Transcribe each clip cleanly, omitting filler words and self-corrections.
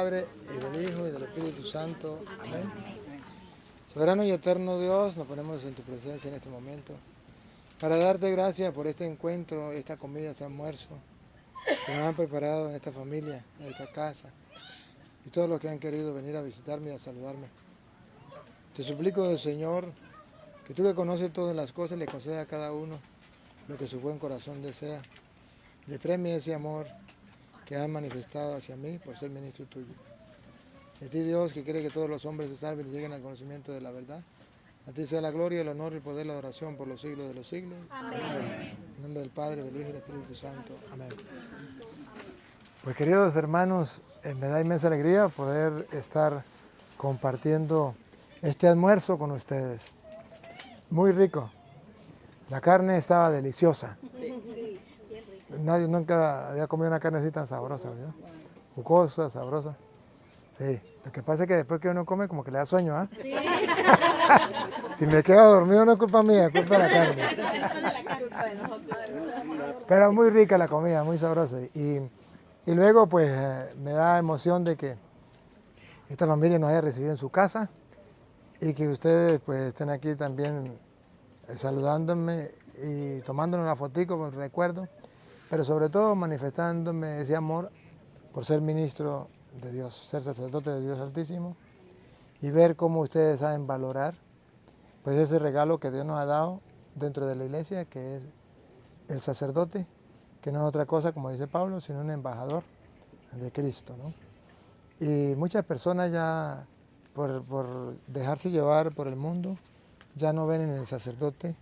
Padre, y del Hijo, y del Espíritu Santo. Amén. Soberano y eterno Dios, nos ponemos en tu presencia en este momento para darte gracias por este encuentro, esta comida, este almuerzo que nos han preparado en esta familia, en esta casa, y todos los que han querido venir a visitarme y a saludarme. Te suplico, Señor, que tú que conoces todas las cosas, le concedas a cada uno lo que su buen corazón desea. Le premie ese amor que han manifestado hacia mí por ser ministro tuyo. De ti, Dios, que quiere que todos los hombres se salven y lleguen al conocimiento de la verdad. A ti sea la gloria, el honor, el poder, la adoración por los siglos de los siglos. Amén. En nombre del Padre, del Hijo y del Espíritu Santo. Amén. Pues queridos hermanos, me da inmensa alegría poder estar compartiendo este almuerzo con ustedes. Muy rico. La carne estaba deliciosa. No, yo nunca había comido una carne así tan sabrosa, ¿verdad? Jugosa, sabrosa. Sí, lo que pasa es que después que uno come como que le da sueño, ¿ah? ¿Eh? Sí. Si me quedo dormido no es culpa mía, es culpa de la carne. Pero muy rica la comida, muy sabrosa. Y luego pues me da emoción de que esta familia nos haya recibido en su casa y que ustedes pues estén aquí también saludándome y tomándonos una fotico por recuerdo, pero sobre todo manifestándome ese amor por ser ministro de Dios, ser sacerdote de Dios Altísimo y ver cómo ustedes saben valorar pues ese regalo que Dios nos ha dado dentro de la iglesia, que es el sacerdote, que no es otra cosa, como dice Pablo, sino un embajador de Cristo, ¿no? Y muchas personas ya por dejarse llevar por el mundo ya no ven en el sacerdote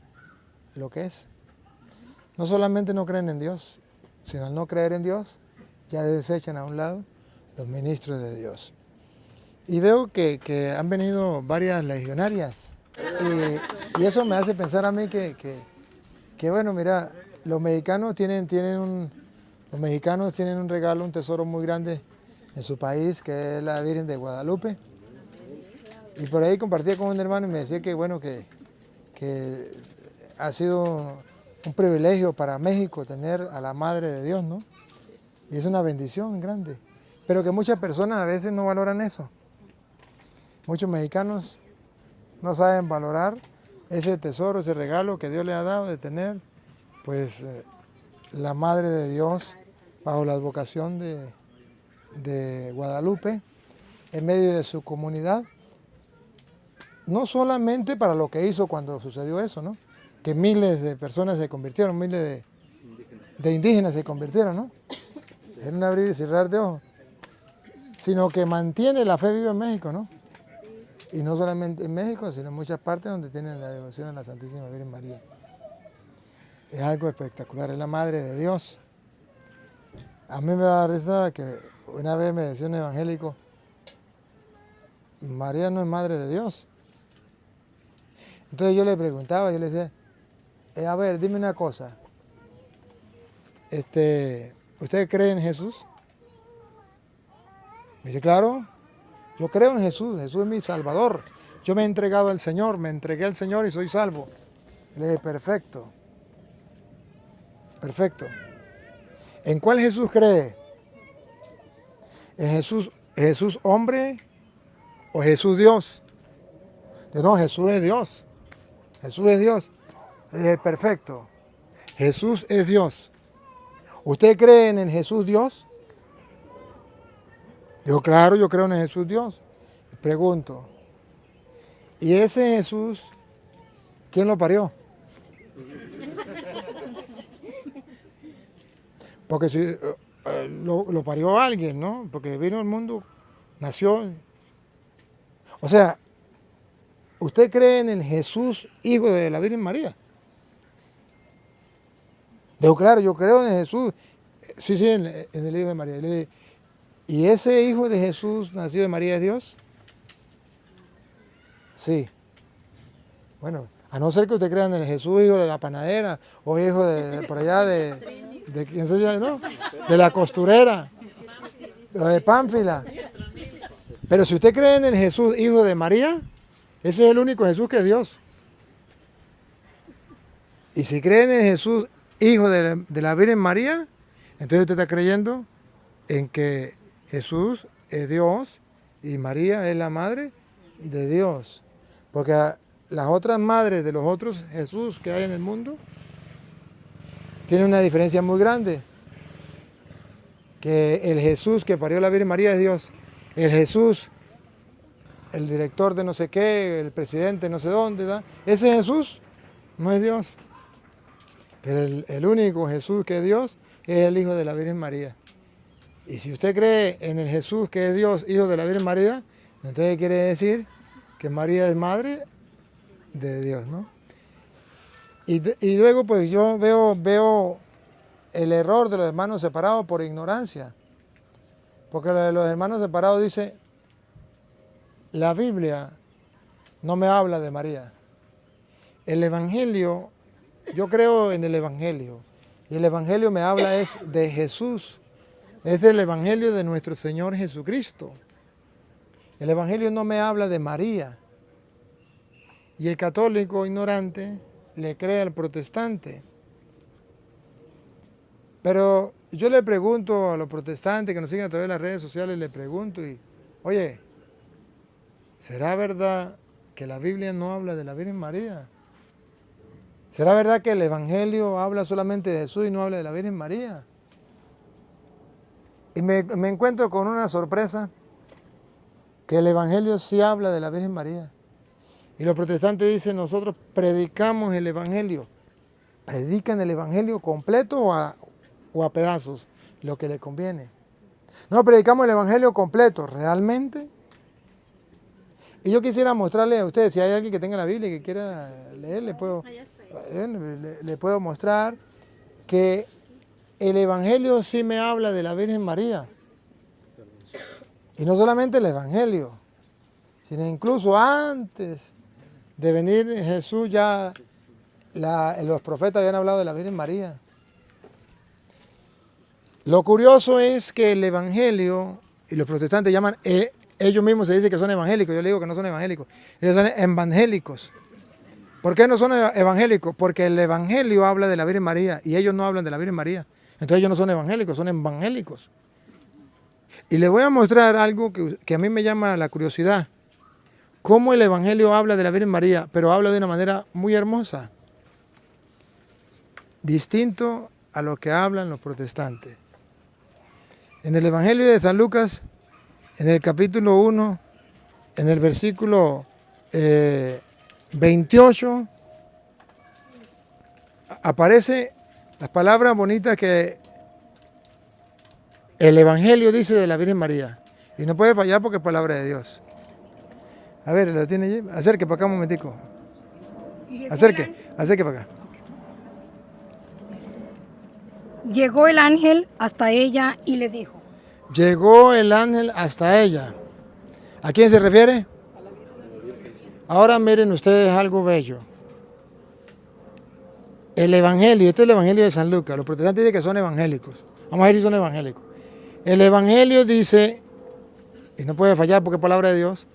lo que es. No solamente no creen en Dios, sino al no creer en Dios ya desechan a un lado los ministros de Dios. Y veo que han venido varias legionarias y eso me hace pensar a mí que bueno, mira, los mexicanos tienen un regalo, un tesoro muy grande en su país, que es la Virgen de Guadalupe. Y por ahí compartía con un hermano y me decía que bueno, que ha sido un privilegio para México tener a la Madre de Dios, ¿no? Y es una bendición grande. Pero que muchas personas a veces no valoran eso. Muchos mexicanos no saben valorar ese tesoro, ese regalo que Dios le ha dado de tener, pues, la Madre de Dios bajo la advocación de Guadalupe en medio de su comunidad. No solamente para lo que hizo cuando sucedió eso, ¿no? Que miles de personas se convirtieron, miles de indígenas se convirtieron, ¿no? En un abrir y cerrar de ojos. Sino que mantiene la fe viva en México, ¿no? Y no solamente en México, sino en muchas partes donde tienen la devoción a la Santísima Virgen María. Es algo espectacular, es la Madre de Dios. A mí me da risa que una vez me decía un evangélico, María no es Madre de Dios. Entonces yo le preguntaba, yo le decía, a ver, dime una cosa, ¿usted cree en Jesús? Me dice, claro, yo creo en Jesús, Jesús es mi Salvador. Yo me he entregado al Señor, me entregué al Señor y soy salvo. Le dije, perfecto, perfecto. ¿En cuál Jesús cree? ¿En Jesús hombre o Jesús Dios? Yo, no, Jesús es Dios. Jesús es Dios. Le dije, perfecto. Jesús es Dios. ¿Usted cree en el Jesús Dios? Digo, claro, yo creo en el Jesús Dios. Pregunto, ¿y ese Jesús, quién lo parió? Porque si lo parió alguien, ¿no? Porque vino al mundo, nació. O sea, ¿usted cree en el Jesús, hijo de la Virgen María? Digo, claro, yo creo en Jesús. Sí, en el Hijo de María. Le dije, ¿y ese hijo de Jesús nacido de María es Dios? Sí. Bueno, a no ser que usted crea en el Jesús, hijo de la panadera, o hijo de por allá de quién se llama, ¿no? De la costurera, o de Pánfila. Pero si usted cree en el Jesús, hijo de María, ese es el único Jesús que es Dios. Y si cree en el Jesús, hijo de la Virgen María, entonces usted está creyendo en que Jesús es Dios y María es la madre de Dios. Porque las otras madres de los otros Jesús que hay en el mundo tienen una diferencia muy grande. Que el Jesús que parió la Virgen María es Dios. El Jesús, el director de no sé qué, el presidente no sé dónde, ¿da? Ese Jesús no es Dios. Pero el único Jesús que es Dios es el Hijo de la Virgen María. Y si usted cree en el Jesús que es Dios, Hijo de la Virgen María, entonces quiere decir que María es madre de Dios, ¿no? Y luego pues yo veo el error de los hermanos separados por ignorancia. Porque los hermanos separados dicen, la Biblia no me habla de María. El Evangelio, yo creo en el Evangelio. Y el Evangelio me habla es de Jesús. Es el Evangelio de nuestro Señor Jesucristo. El Evangelio no me habla de María. Y el católico ignorante le cree al protestante. Pero yo le pregunto a los protestantes que nos siguen a través de las redes sociales, le pregunto, oye, ¿será verdad que la Biblia no habla de la Virgen María? ¿Será verdad que el Evangelio habla solamente de Jesús y no habla de la Virgen María? Y me encuentro con una sorpresa, que el Evangelio sí habla de la Virgen María. Y los protestantes dicen, nosotros predicamos el Evangelio. ¿Predican el Evangelio completo o a pedazos? Lo que les conviene. No, predicamos el Evangelio completo, ¿realmente? Y yo quisiera mostrarle a ustedes, si hay alguien que tenga la Biblia y que quiera leer, le puedo mostrar que el Evangelio sí me habla de la Virgen María. Y no solamente el Evangelio, sino incluso antes de venir Jesús ya los profetas habían hablado de la Virgen María. Lo curioso es que el Evangelio, y los protestantes llaman, ellos mismos se dicen que son evangélicos, yo le digo que no son evangélicos, ellos son evangélicos. ¿Por qué no son evangélicos? Porque el Evangelio habla de la Virgen María y ellos no hablan de la Virgen María. Entonces ellos no son evangélicos, son evangélicos. Y les voy a mostrar algo que a mí me llama la curiosidad. Cómo el Evangelio habla de la Virgen María, pero habla de una manera muy hermosa. Distinto a lo que hablan los protestantes. En el Evangelio de San Lucas, en el capítulo 1, en el versículo 28, aparece las palabras bonitas que el Evangelio dice de la Virgen María. Y no puede fallar porque es palabra de Dios. A ver, ¿lo tiene allí? Acerque para acá un momentico. Acerque para acá. Llegó el ángel hasta ella y le dijo. Llegó el ángel hasta ella. ¿A quién se refiere? Ahora miren ustedes algo bello. El Evangelio, este es el Evangelio de San Lucas. Los protestantes dicen que son evangélicos. Vamos a ver si son evangélicos. El Evangelio dice, y no puede fallar porque es palabra de Dios,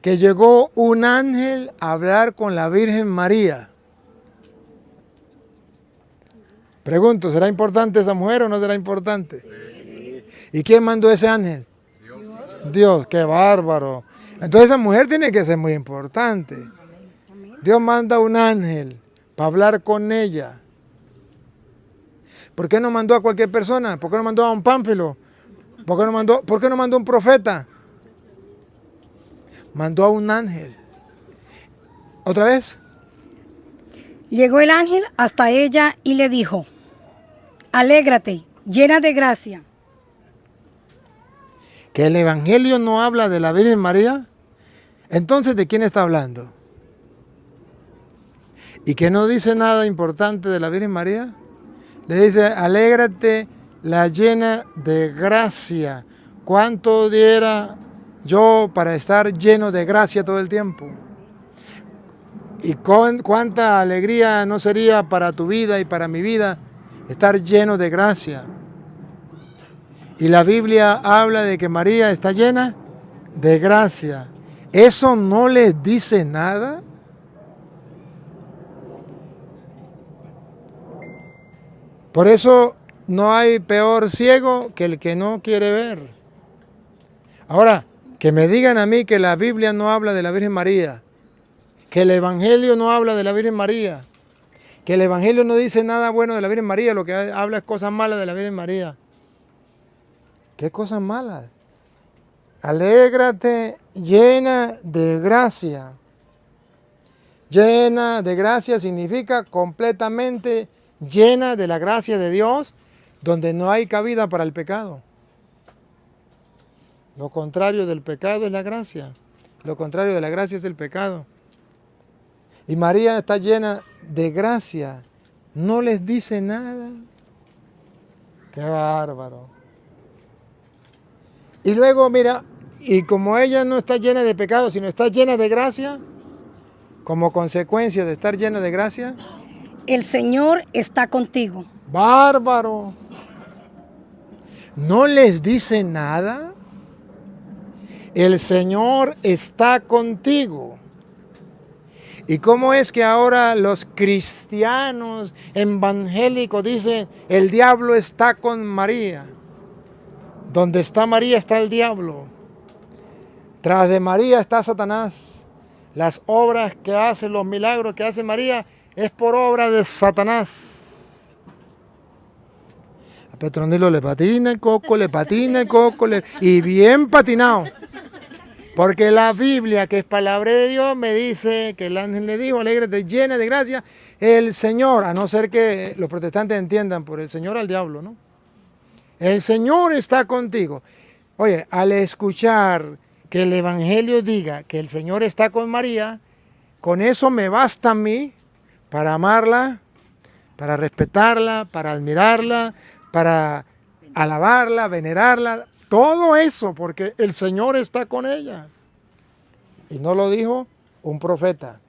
que llegó un ángel a hablar con la Virgen María. Pregunto, ¿será importante esa mujer o no será importante? Sí. ¿Y quién mandó ese ángel? Dios, qué bárbaro. Entonces esa mujer tiene que ser muy importante. Dios manda un ángel para hablar con ella. ¿Por qué no mandó a cualquier persona? ¿Por qué no mandó a un pánfilo? ¿Por qué no mandó a un profeta? Mandó a un ángel. ¿Otra vez? Llegó el ángel hasta ella y le dijo, alégrate, llena de gracia. ¿Que el Evangelio no habla de la Virgen María? Entonces, ¿de quién está hablando? ¿Y que no dice nada importante de la Virgen María? Le dice, alégrate, la llena de gracia. ¿Cuánto diera yo para estar lleno de gracia todo el tiempo? ¿Y cuánta alegría no sería para tu vida y para mi vida estar lleno de gracia? Y la Biblia habla de que María está llena de gracia. ¿Eso no les dice nada? Por eso no hay peor ciego que el que no quiere ver. Ahora, que me digan a mí que la Biblia no habla de la Virgen María, que el Evangelio no habla de la Virgen María, que el Evangelio no dice nada bueno de la Virgen María, lo que habla es cosas malas de la Virgen María. ¿Qué cosas malas? Alégrate llena de gracia. Llena de gracia significa completamente llena de la gracia de Dios, donde no hay cabida para el pecado. Lo contrario del pecado es la gracia. Lo contrario de la gracia es el pecado. Y María está llena de gracia. No les dice nada. ¡Qué bárbaro! Y luego, mira, y como ella no está llena de pecado, sino está llena de gracia, como consecuencia de estar llena de gracia, el Señor está contigo. ¡Bárbaro! ¿No les dice nada? El Señor está contigo. ¿Y cómo es que ahora los cristianos evangélicos dicen el diablo está con María? Donde está María está el diablo. Tras de María está Satanás. Las obras que hace, los milagros que hace María es por obra de Satanás. A Petronilo le patina el coco, y bien patinado. Porque la Biblia, que es palabra de Dios, me dice que el ángel le dijo, alégrate llena de gracia, el Señor, a no ser que los protestantes entiendan por el Señor al diablo, ¿no? El Señor está contigo. Oye, al escuchar que el Evangelio diga que el Señor está con María, con eso me basta a mí para amarla, para respetarla, para admirarla, para alabarla, venerarla, todo eso, porque el Señor está con ella. Y no lo dijo un profeta,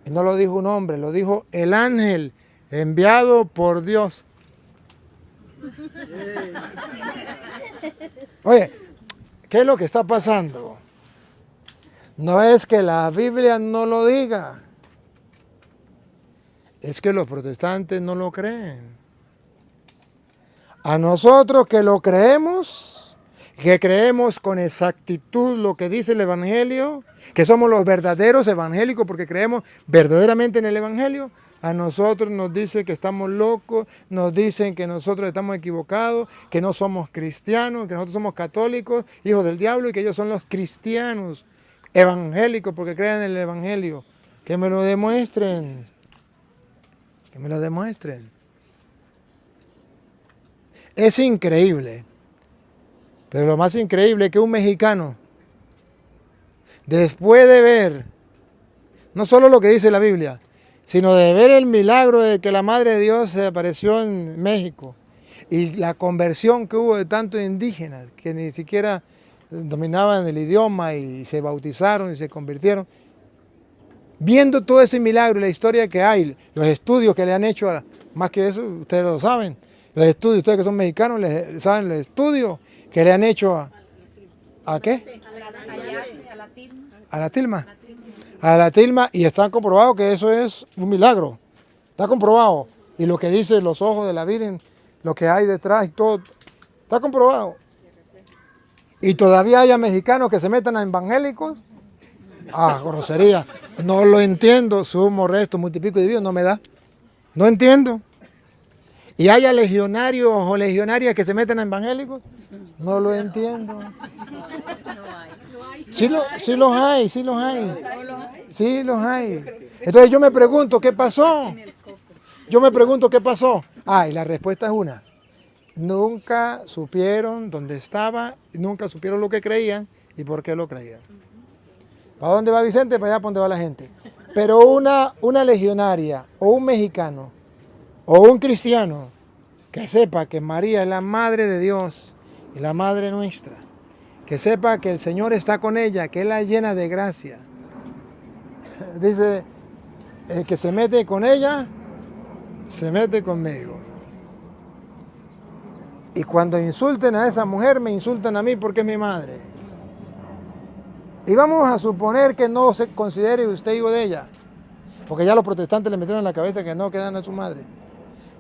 y no lo dijo un hombre, lo dijo el ángel enviado por Dios. Oye, ¿qué es lo que está pasando? No es que la Biblia no lo diga, es que los protestantes no lo creen. A nosotros que lo creemos, que creemos con exactitud lo que dice el Evangelio, que somos los verdaderos evangélicos porque creemos verdaderamente en el Evangelio, a nosotros nos dice que estamos locos, nos dicen que nosotros estamos equivocados, que no somos cristianos, que nosotros somos católicos, hijos del diablo, y que ellos son los cristianos evangélicos porque creen en el Evangelio. Que me lo demuestren. Que me lo demuestren. Es increíble. Pero lo más increíble es que un mexicano, después de ver, no solo lo que dice la Biblia, sino de ver el milagro de que la Madre de Dios se apareció en México y la conversión que hubo de tantos indígenas que ni siquiera dominaban el idioma y se bautizaron y se convirtieron. Viendo todo ese milagro y la historia que hay, los estudios que le han hecho, más que eso, ustedes lo saben, los estudios, ustedes que son mexicanos, saben los estudios que le han hecho ¿a qué? A la tilma. A la tilma, y está comprobado que eso es un milagro. Está comprobado. Y lo que dicen los ojos de la Virgen, lo que hay detrás y todo, está comprobado. Y todavía haya mexicanos que se metan a evangélicos. Ah, grosería. No lo entiendo. Sumo, resto, multiplico y divido, no me da. No entiendo. Y haya legionarios o legionarias que se metan a evangélicos. No lo entiendo. Sí los hay. Sí los hay. Entonces yo me pregunto, ¿qué pasó? Ah, y la respuesta es una. Nunca supieron dónde estaba, nunca supieron lo que creían y por qué lo creían. ¿Para dónde va Vicente? Para allá, ¿para dónde va la gente? Pero una legionaria o un mexicano o un cristiano que sepa que María es la Madre de Dios y la Madre nuestra, que sepa que el Señor está con ella, que Él la llena de gracia. Dice, el que se mete con ella, se mete conmigo. Y cuando insulten a esa mujer, me insultan a mí porque es mi madre. Y vamos a suponer que no se considere usted hijo de ella, porque ya los protestantes le metieron en la cabeza que no quedan a su madre.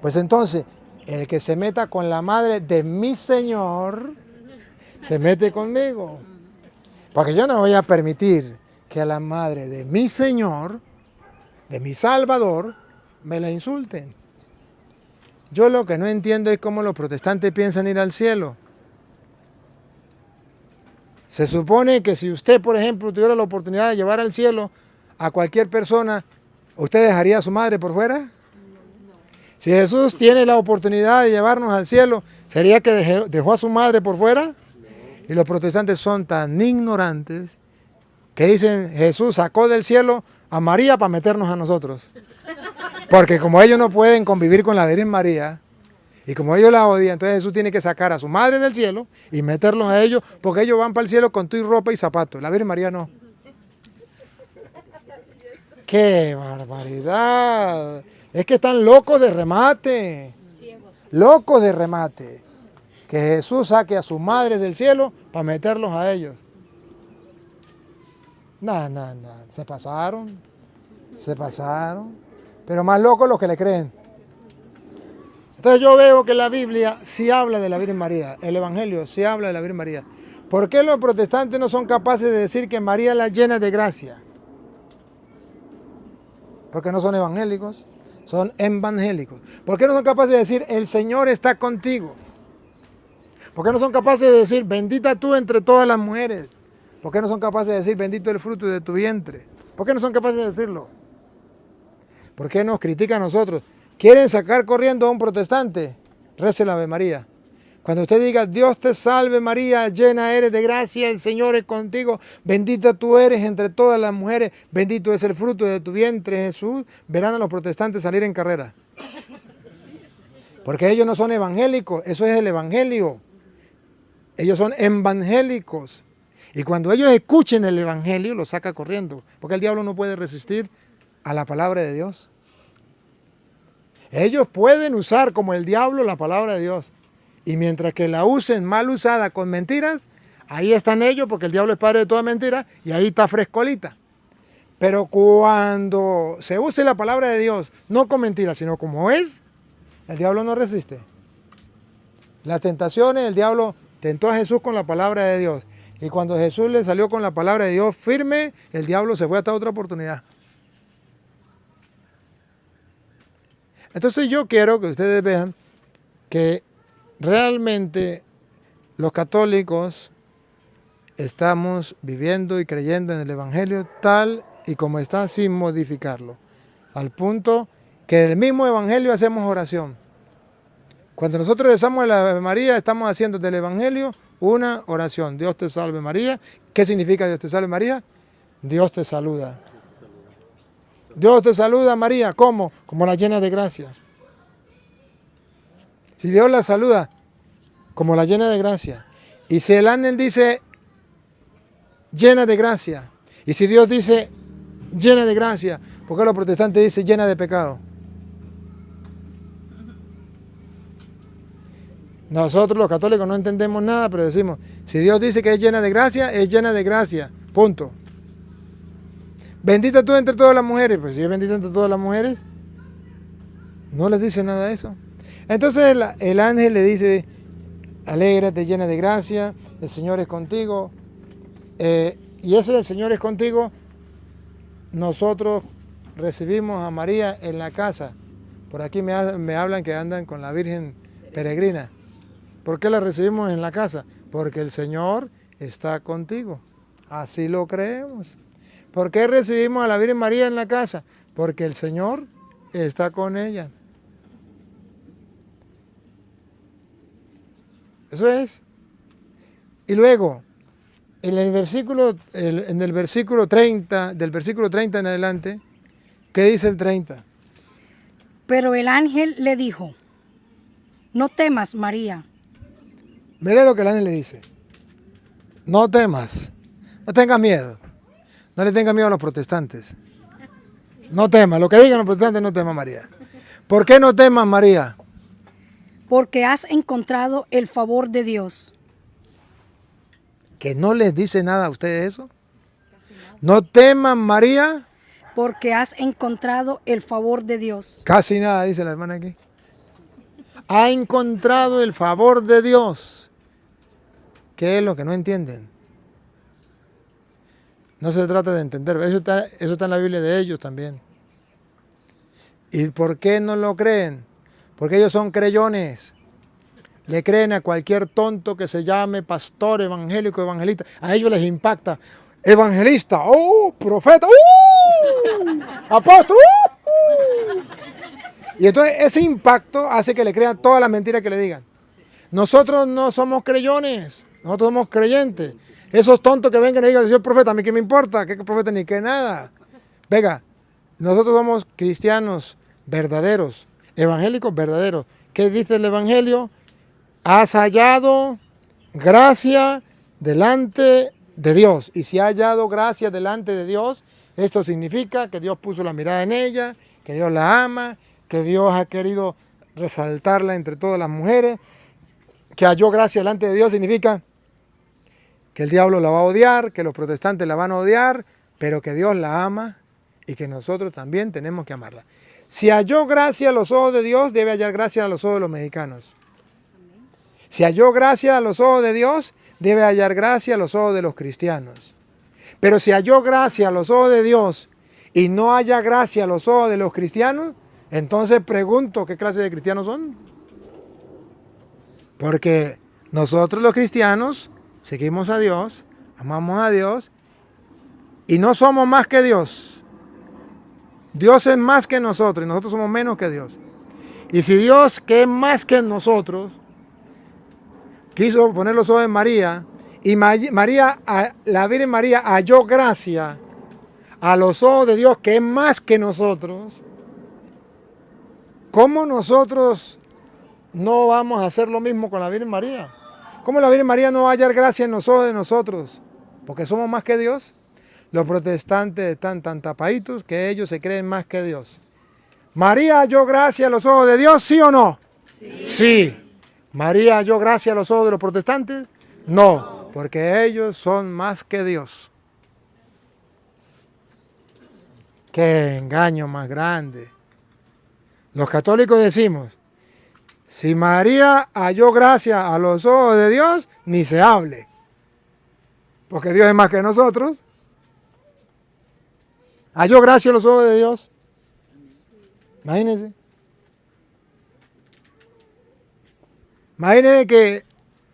Pues entonces, el que se meta con la madre de mi Señor, se mete conmigo. Porque yo no voy a permitir que a la madre de mi Señor, de mi Salvador, me la insulten. Yo lo que no entiendo es cómo los protestantes piensan ir al cielo. Se supone que si usted, por ejemplo, tuviera la oportunidad de llevar al cielo a cualquier persona, ¿usted dejaría a su madre por fuera? Si Jesús tiene la oportunidad de llevarnos al cielo, ¿sería que dejó a su madre por fuera? Y los protestantes son tan ignorantes que dicen, Jesús sacó del cielo a María para meternos a nosotros. Porque como ellos no pueden convivir con la Virgen María, y como ellos la odian, entonces Jesús tiene que sacar a su madre del cielo y meterlos a ellos, porque ellos van para el cielo con tu ropa y zapatos. La Virgen María no. ¡Qué barbaridad! Es que están locos de remate. Locos de remate. Que Jesús saque a su madre del cielo para meterlos a ellos. No. Se pasaron. Pero más locos los que le creen. Entonces yo veo que la Biblia sí habla de la Virgen María. El Evangelio sí habla de la Virgen María. ¿Por qué los protestantes no son capaces de decir que María la llena de gracia? Porque no son evangélicos, son evangélicos. ¿Por qué no son capaces de decir el Señor está contigo? ¿Por qué no son capaces de decir bendita tú entre todas las mujeres? ¿Por qué no son capaces de decir bendito el fruto de tu vientre? ¿Por qué no son capaces de decirlo? ¿Por qué nos critican a nosotros? ¿Quieren sacar corriendo a un protestante? Rece la Ave María. Cuando usted diga, Dios te salve María, llena eres de gracia, el Señor es contigo, bendita tú eres entre todas las mujeres, bendito es el fruto de tu vientre, Jesús, verán a los protestantes salir en carrera. Porque ellos no son evangélicos, eso es el Evangelio. Ellos son evangélicos. Y cuando ellos escuchen el Evangelio, los saca corriendo, porque el diablo no puede resistir a la palabra de Dios. Ellos pueden usar como el diablo la palabra de Dios. Y mientras que la usen mal usada con mentiras, ahí están ellos, porque el diablo es padre de toda mentira, y ahí está frescolita. Pero cuando se use la palabra de Dios, no con mentiras, sino como es, el diablo no resiste. Las tentaciones, el diablo tentó a Jesús con la palabra de Dios. Y cuando Jesús le salió con la palabra de Dios firme, el diablo se fue hasta otra oportunidad. Entonces yo quiero que ustedes vean que realmente los católicos estamos viviendo y creyendo en el Evangelio tal y como está, sin modificarlo. Al punto que del mismo Evangelio hacemos oración. Cuando nosotros rezamos la Ave María, estamos haciendo del Evangelio una oración. Dios te salve María. ¿Qué significa Dios te salve María? Dios te saluda. Dios te saluda María. ¿Cómo? Como la llena de gracia. Si Dios la saluda como la llena de gracia. Y si el ángel dice llena de gracia. Y si Dios dice llena de gracia, ¿por qué los protestantes dicen llena de pecado? Nosotros los católicos no entendemos nada, pero decimos, si Dios dice que es llena de gracia, es llena de gracia. Punto. Bendita tú entre todas las mujeres. Pues si es bendita entre todas las mujeres, no les dice nada de eso. Entonces el ángel le dice, alégrate llena de gracia, el Señor es contigo. Y ese el Señor es contigo, nosotros recibimos a María en la casa. Por aquí me hablan que andan con la Virgen peregrina. ¿Por qué la recibimos en la casa? Porque el Señor está contigo. Así lo creemos. ¿Por qué recibimos a la Virgen María en la casa? Porque el Señor está con ella. Eso es. Y luego, en el versículo 30, del versículo 30 en adelante, ¿qué dice el 30? Pero el ángel le dijo, no temas, María. Mire lo que el ángel le dice. No temas, no tengas miedo. No le tengas miedo a los protestantes. No temas, lo que digan los protestantes, no temas, María. ¿Por qué no temas, María? Porque has encontrado el favor de Dios. ¿Que no les dice nada a ustedes eso? No temas, María. Porque has encontrado el favor de Dios. Casi nada, dice la hermana aquí. Ha encontrado el favor de Dios. ¿Qué es lo que no entienden? No se trata de entender. Eso está en la Biblia de ellos también. ¿Y por qué no lo creen? Porque ellos son creyones. Le creen a cualquier tonto que se llame pastor, evangélico, evangelista. A ellos les impacta. Evangelista, profeta, apóstol, Y entonces ese impacto hace que le crean todas las mentiras que le digan. Nosotros no somos creyones, nosotros somos creyentes. Esos tontos que vengan y digan, soy profeta, a mí qué me importa, qué profeta ni qué nada. Venga, nosotros somos cristianos verdaderos, evangélicos verdaderos. ¿Qué dice el evangelio? Has hallado gracia delante de Dios. Y si ha hallado gracia delante de Dios, esto significa que Dios puso la mirada en ella, que Dios la ama, que Dios ha querido resaltarla entre todas las mujeres. Que halló gracia delante de Dios significa que el diablo la va a odiar, que los protestantes la van a odiar, pero que Dios la ama y que nosotros también tenemos que amarla. Si halló gracia a los ojos de Dios, debe hallar gracia a los ojos de los mexicanos. Si halló gracia a los ojos de Dios, debe hallar gracia a los ojos de los cristianos. Pero si halló gracia a los ojos de Dios y no haya gracia a los ojos de los cristianos, entonces pregunto, ¿qué clase de cristianos son? Porque nosotros los cristianos seguimos a Dios, amamos a Dios y no somos más que Dios. Dios es más que nosotros y nosotros somos menos que Dios. Y si Dios, que es más que nosotros, quiso poner los ojos en María, y la Virgen María halló gracia a los ojos de Dios, que es más que nosotros, ¿cómo nosotros no vamos a hacer lo mismo con la Virgen María? ¿Cómo la Virgen María no va a hallar gracia en los ojos de nosotros? ¿Porque somos más que Dios? Los protestantes están tan tapaditos que ellos se creen más que Dios. ¿María halló gracia a los ojos de Dios, sí o no? Sí. Sí. ¿María halló gracia a los ojos de los protestantes? No, porque ellos son más que Dios. ¡Qué engaño más grande! Los católicos decimos, si María halló gracia a los ojos de Dios, ni se hable. Porque Dios es más que nosotros. ¿Halló gracia a los ojos de Dios? Imagínense. Imagínense que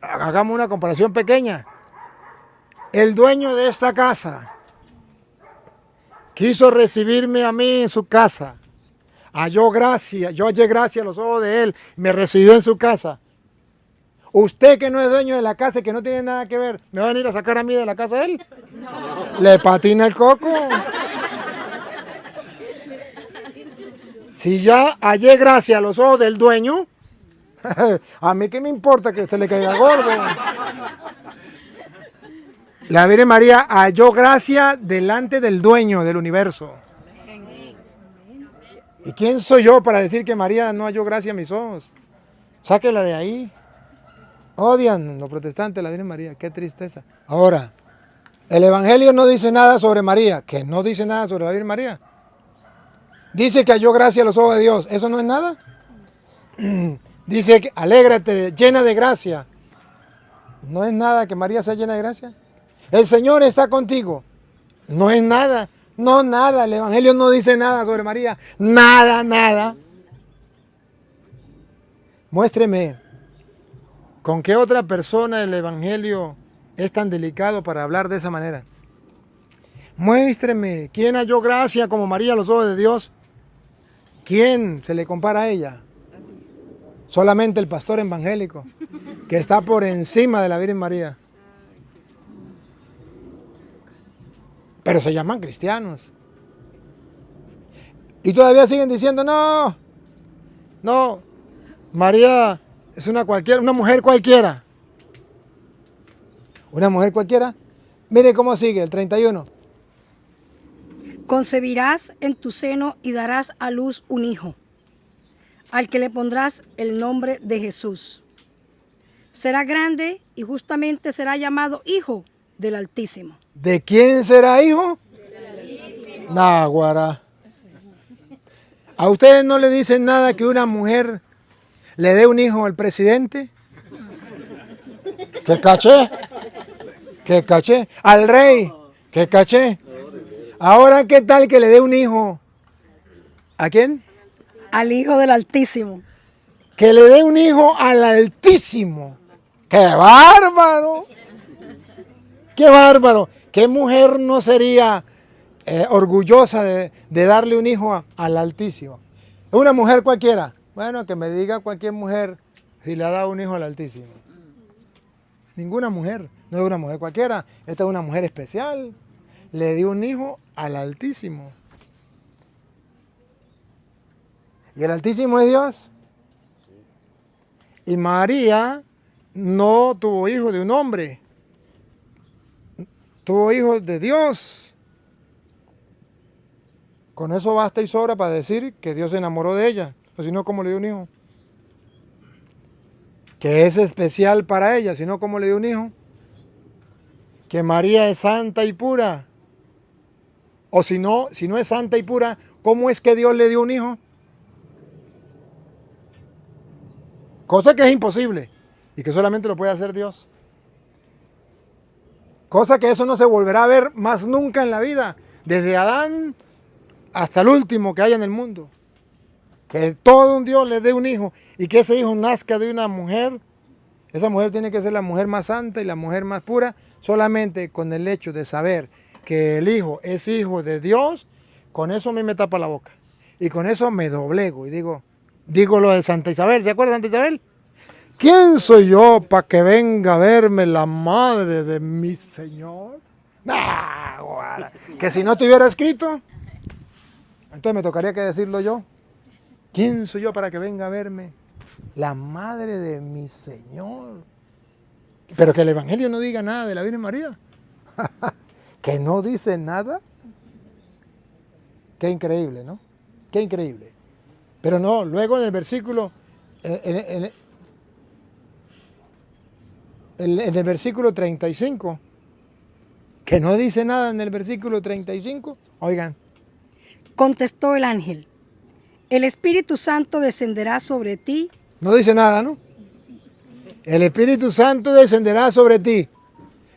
hagamos una comparación pequeña. El dueño de esta casa quiso recibirme a mí en su casa. Halló gracia, yo hallé gracia a los ojos de él, me recibió en su casa. Usted que no es dueño de la casa y que no tiene nada que ver, ¿me va a venir a sacar a mí de la casa de él? No. Le patina el coco. Si ya hallé gracia a los ojos del dueño, a mí qué me importa que a usted le caiga gordo. La Virgen María halló gracia delante del dueño del universo. ¿Y quién soy yo para decir que María no halló gracia a mis ojos? Sáquela de ahí. Odian los protestantes a la Virgen María, qué tristeza. Ahora, el Evangelio no dice nada sobre María, que no dice nada sobre la Virgen María. Dice que halló gracia a los ojos de Dios, ¿eso no es nada? Dice que alégrate, llena de gracia. ¿No es nada que María sea llena de gracia? El Señor está contigo. No es nada. No, nada. El Evangelio no dice nada sobre María. Nada, nada. Muéstreme con qué otra persona el Evangelio es tan delicado para hablar de esa manera. Muéstreme quién halló gracia como María a los ojos de Dios. ¿Quién se le compara a ella? Solamente el pastor evangélico, que está por encima de la Virgen María. Pero se llaman cristianos. Y todavía siguen diciendo, no, María es una mujer cualquiera. ¿Una mujer cualquiera? Mire cómo sigue, el 31. Concebirás en tu seno y darás a luz un hijo, al que le pondrás el nombre de Jesús. Será grande y justamente será llamado Hijo del Altísimo. ¿De quién será hijo? Del Altísimo. Náguara. ¿A ustedes no le dicen nada que una mujer le dé un hijo al presidente? ¿Qué caché? ¿Qué caché? Al rey. ¿Qué caché? Ahora, ¿qué tal que le dé un hijo? ¿A quién? Al Hijo del Altísimo. Que le dé un hijo al Altísimo. ¡Qué bárbaro! ¡Qué bárbaro! ¿Qué mujer no sería orgullosa de darle un hijo al Altísimo? Una mujer cualquiera. Bueno, que me diga cualquier mujer si le ha dado un hijo al Altísimo. Ninguna mujer. No es una mujer cualquiera. Esta es una mujer especial. Le dio un hijo al Altísimo. ¿Y el Altísimo es Dios? Y María no tuvo hijo de un hombre. Tuvo hijos de Dios. Con eso basta y sobra para decir que Dios se enamoró de ella. O si no, ¿cómo le dio un hijo? Que es especial para ella, si no, ¿cómo le dio un hijo? Que María es santa y pura. O si no es santa y pura, ¿cómo es que Dios le dio un hijo? Cosa que es imposible y que solamente lo puede hacer Dios. Cosa que eso no se volverá a ver más nunca en la vida, desde Adán hasta el último que haya en el mundo. Que todo un Dios le dé un hijo y que ese hijo nazca de una mujer. Esa mujer tiene que ser la mujer más santa y la mujer más pura, solamente con el hecho de saber que el hijo es hijo de Dios, con eso a mí me tapa la boca. Y con eso me doblego y digo lo de Santa Isabel. ¿Se acuerdan de Santa Isabel? ¿Quién soy yo para que venga a verme la madre de mi Señor? Que si no estuviera escrito, entonces me tocaría que decirlo yo. ¿Quién soy yo para que venga a verme la madre de mi Señor? Pero que el Evangelio no diga nada de la Virgen María. Que no dice nada. Qué increíble, ¿no? Qué increíble. Pero no, luego en el versículo, en el versículo 35, que no dice nada en el versículo 35, oigan. Contestó el ángel: el Espíritu Santo descenderá sobre ti. No dice nada, ¿no? El Espíritu Santo descenderá sobre ti.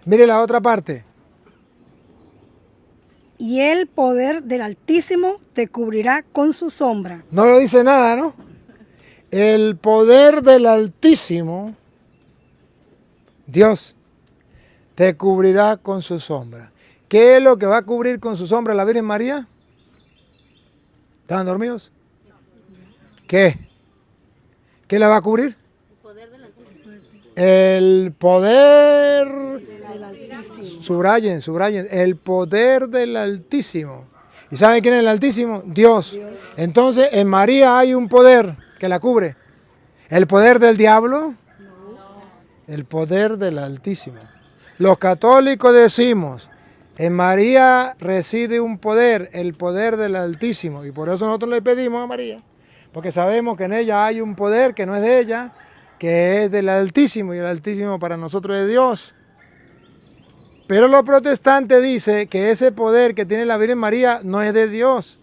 Mire la otra parte. Y el poder del Altísimo te cubrirá con su sombra. No lo dice nada, ¿no? El poder del Altísimo, Dios, te cubrirá con su sombra. ¿Qué es lo que va a cubrir con su sombra la Virgen María? ¿Estaban dormidos? ¿Qué? ¿Qué la va a cubrir? El poder del Altísimo. Subrayen, el poder del Altísimo. ¿Y saben quién es el Altísimo? Dios. Entonces, en María hay un poder que la cubre. ¿El poder del diablo? El poder del Altísimo. Los católicos decimos, en María reside un poder, el poder del Altísimo. Y por eso nosotros le pedimos a María, porque sabemos que en ella hay un poder que no es de ella, que es del Altísimo, y el Altísimo para nosotros es Dios. Pero los protestantes dicen que ese poder que tiene la Virgen María no es de Dios,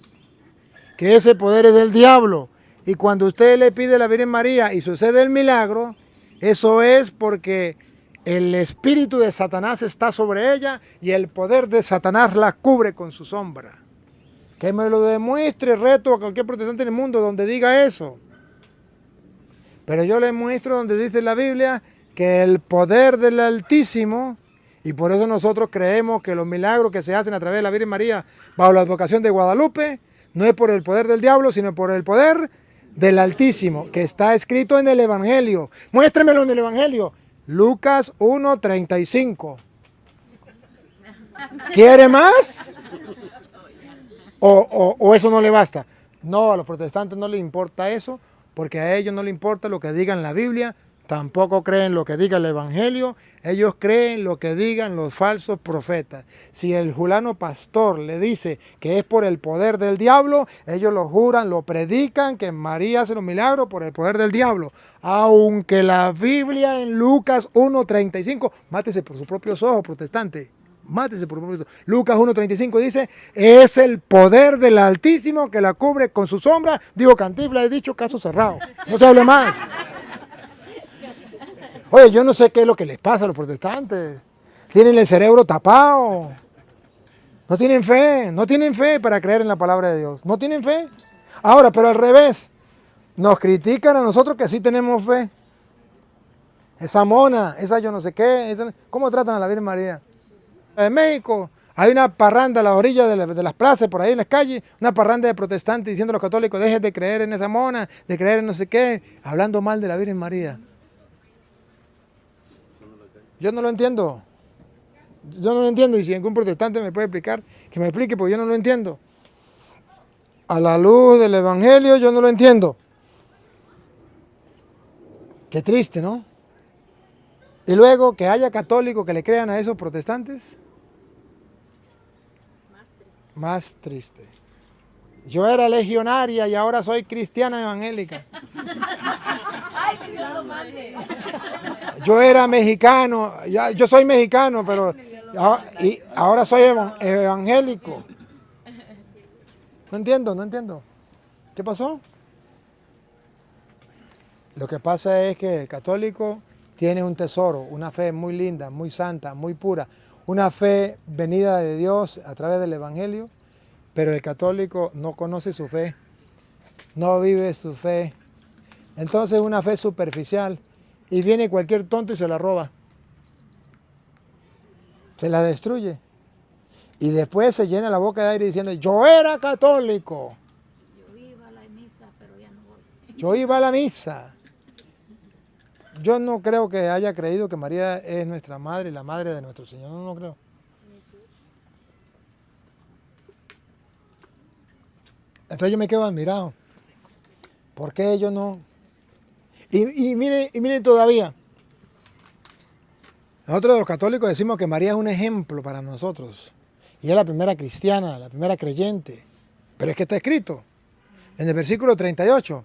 que ese poder es del diablo. Y cuando usted le pide a la Virgen María y sucede el milagro, eso es porque el espíritu de Satanás está sobre ella y el poder de Satanás la cubre con su sombra. Que me lo demuestre, reto a cualquier protestante en el mundo donde diga eso. Pero yo les muestro donde dice la Biblia que el poder del Altísimo, y por eso nosotros creemos que los milagros que se hacen a través de la Virgen María bajo la advocación de Guadalupe, no es por el poder del diablo, sino por el poder del Altísimo, que está escrito en el Evangelio. Muéstremelo en el Evangelio. Lucas 1:35. ¿Quiere más? ¿O eso no le basta? No, a los protestantes no les importa eso, porque a ellos no les importa lo que diga la Biblia, tampoco creen lo que diga el Evangelio, ellos creen lo que digan los falsos profetas. Si el fulano pastor le dice que es por el poder del diablo, ellos lo juran, lo predican, que María hace los milagros por el poder del diablo. Aunque la Biblia en Lucas 1:35, mátese por sus propios ojos, protestante. Mátese por propósito. Lucas 1:35 dice, es el poder del Altísimo que la cubre con su sombra. Digo, Cantinflas, he dicho, caso cerrado. No se hable más. Oye, yo no sé qué es lo que les pasa a los protestantes. Tienen el cerebro tapado. No tienen fe para creer en la palabra de Dios. No tienen fe. Ahora, pero al revés, nos critican a nosotros que sí tenemos fe. Esa mona, esa yo no sé qué, ¿cómo tratan a la Virgen María? En México hay una parranda a la orilla de las plazas, por ahí en las calles, una parranda de protestantes diciendo a los católicos, dejen de creer en esa mona, de creer en no sé qué, hablando mal de la Virgen María. Yo no lo entiendo. Yo no lo entiendo, y si algún protestante me puede explicar, que me explique, porque yo no lo entiendo. A la luz del Evangelio yo no lo entiendo. Qué triste, ¿no? Y luego que haya católicos que le crean a esos protestantes. Más triste. Yo era legionaria y ahora soy cristiana evangélica. Ay, que Dios lo mande. Yo era mexicano, yo soy mexicano, pero ahora soy evangélico. No entiendo. ¿Qué pasó? Lo que pasa es que el católico tiene un tesoro, una fe muy linda, muy santa, muy pura, una fe venida de Dios a través del Evangelio, pero el católico no conoce su fe, no vive su fe. Entonces es una fe superficial y viene cualquier tonto y se la roba, se la destruye. Y después se llena la boca de aire diciendo, yo era católico. Yo iba a la misa, pero ya no voy. Yo iba a la misa. Yo no creo que haya creído que María es nuestra madre y la madre de nuestro Señor. No creo. Entonces yo me quedo admirado. ¿Por qué ellos no? Y mire todavía. Nosotros los católicos decimos que María es un ejemplo para nosotros. Y es la primera cristiana, la primera creyente. Pero es que está escrito en el versículo 38.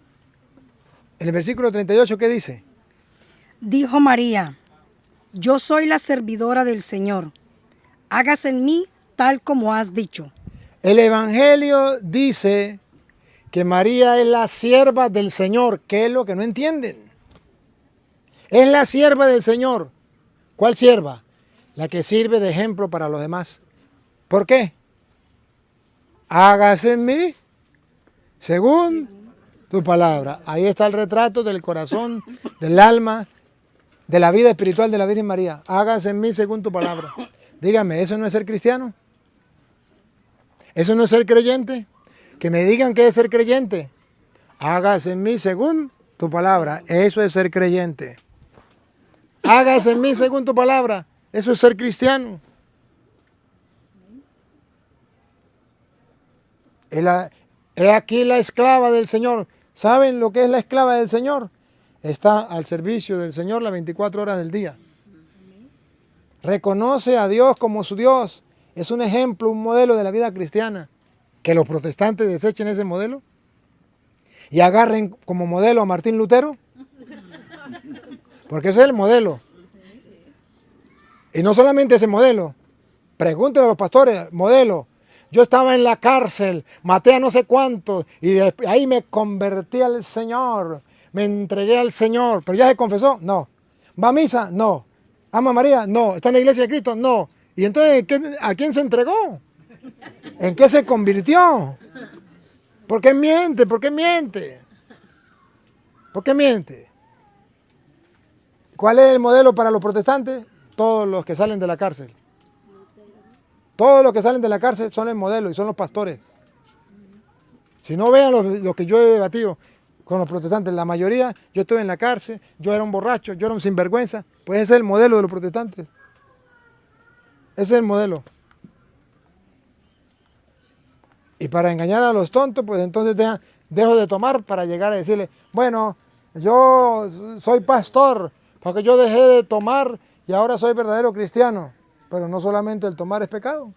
En el versículo 38, ¿qué dice? Dijo María, yo soy la servidora del Señor. Hágase en mí tal como has dicho. El Evangelio dice que María es la sierva del Señor. ¿Qué es lo que no entienden? Es la sierva del Señor. ¿Cuál sierva? La que sirve de ejemplo para los demás. ¿Por qué? Hágase en mí según tu palabra. Ahí está el retrato del corazón, del alma, de la vida espiritual de la Virgen María. Hágase en mí según tu palabra. Dígame, ¿eso no es ser cristiano? ¿Eso no es ser creyente? Que me digan qué es ser creyente. Hágase en mí según tu palabra. Eso es ser creyente. Hágase en mí según tu palabra. Eso es ser cristiano. He aquí la esclava del Señor. ¿Saben lo que es la esclava del Señor? Está al servicio del Señor las 24 horas del día. Reconoce a Dios como su Dios. Es un ejemplo, un modelo de la vida cristiana. Que los protestantes desechen ese modelo y agarren como modelo a Martín Lutero. Porque ese es el modelo. Y no solamente ese modelo. Pregúntenle a los pastores, modelo. Yo estaba en la cárcel, maté a no sé cuántos y ahí me convertí al Señor, me entregué al Señor. ¿Pero ya se confesó? No. ¿Va a misa? No. ¿Ama a María? No. ¿Está en la iglesia de Cristo? No. ¿Y entonces a quién se entregó? ¿En qué se convirtió? ¿Por qué miente? ¿Por qué miente? ¿Por qué miente? ¿Cuál es el modelo para los protestantes? Todos los que salen de la cárcel. Todos los que salen de la cárcel son el modelo y son los pastores. Si no vean lo que yo he debatido con los protestantes, la mayoría, yo estuve en la cárcel, yo era un borracho, yo era un sinvergüenza, pues ese es el modelo de los protestantes. Ese es el modelo. Y para engañar a los tontos, pues entonces dejo de tomar para llegar a decirle, bueno, yo soy pastor, porque yo dejé de tomar y ahora soy verdadero cristiano. Pero no solamente el tomar es pecado.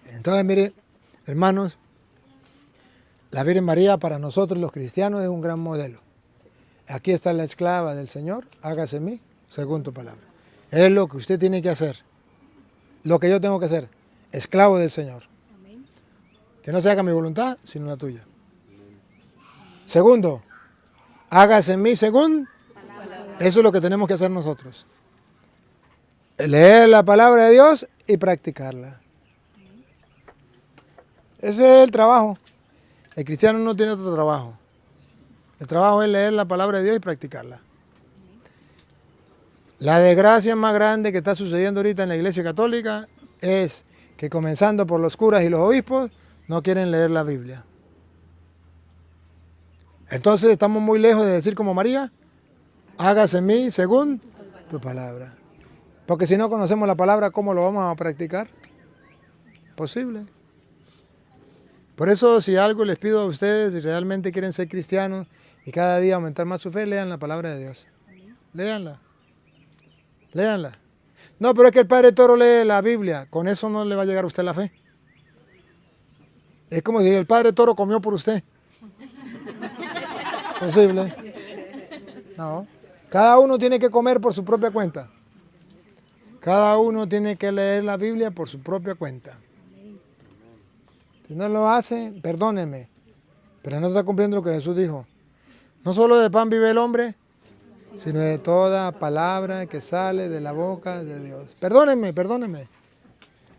Entonces, mire, hermanos, la Virgen María para nosotros los cristianos es un gran modelo. Aquí está la esclava del Señor, hágase en mí según tu palabra. Es lo que usted tiene que hacer, lo que yo tengo que hacer, esclavo del Señor. Que no se haga mi voluntad, sino la tuya. Segundo, hágase en mí según Eso es lo que tenemos que hacer nosotros. Leer la palabra de Dios y practicarla. Ese es el trabajo. El cristiano no tiene otro trabajo. El trabajo es leer la palabra de Dios y practicarla. La desgracia más grande que está sucediendo ahorita en la Iglesia Católica es que, comenzando por los curas y los obispos, no quieren leer la Biblia. Entonces estamos muy lejos de decir como María, hágase en mí según tu palabra. Porque si no conocemos la palabra, ¿cómo lo vamos a practicar? Posible. Por eso, si algo les pido a ustedes, si realmente quieren ser cristianos y cada día aumentar más su fe, lean la palabra de Dios. Léanla. Léanla. No, pero es que el Padre Toro lee la Biblia. Con eso no le va a llegar a usted la fe. Es como si el Padre Toro comió por usted. Posible. No. Cada uno tiene que comer por su propia cuenta. Cada uno tiene que leer la Biblia por su propia cuenta. Si no lo hace, perdóneme, pero no está cumpliendo lo que Jesús dijo. No solo de pan vive el hombre, sino de toda palabra que sale de la boca de Dios. Perdónenme, perdónenme.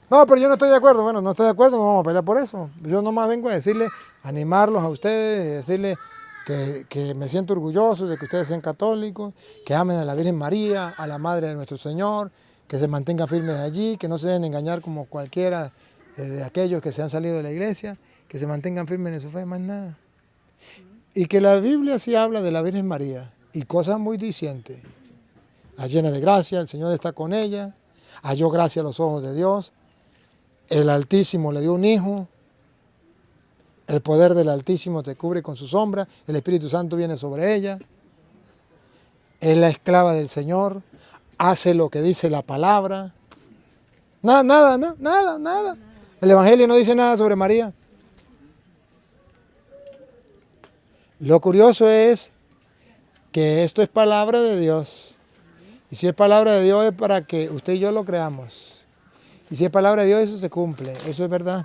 No, pero yo no estoy de acuerdo. Bueno, no estoy de acuerdo, no vamos a pelear por eso. Yo nomás vengo a decirles, animarlos a ustedes, decirles que me siento orgulloso de que ustedes sean católicos, que amen a la Virgen María, a la Madre de nuestro Señor, que se mantengan firmes allí, que no se dejen engañar como cualquiera de aquellos que se han salido de la iglesia, que se mantengan firmes en su fe, más nada. Y que la Biblia sí habla de la Virgen María, y cosas muy dicientes. La llena de gracia, el Señor está con ella, halló gracia a los ojos de Dios, el Altísimo le dio un hijo, el poder del Altísimo te cubre con su sombra, el Espíritu Santo viene sobre ella, es la esclava del Señor, hace lo que dice la palabra. Nada. El Evangelio no dice nada sobre María. Lo curioso es que esto es palabra de Dios. Y si es palabra de Dios es para que usted y yo lo creamos. Y si es palabra de Dios, eso se cumple. Eso es verdad.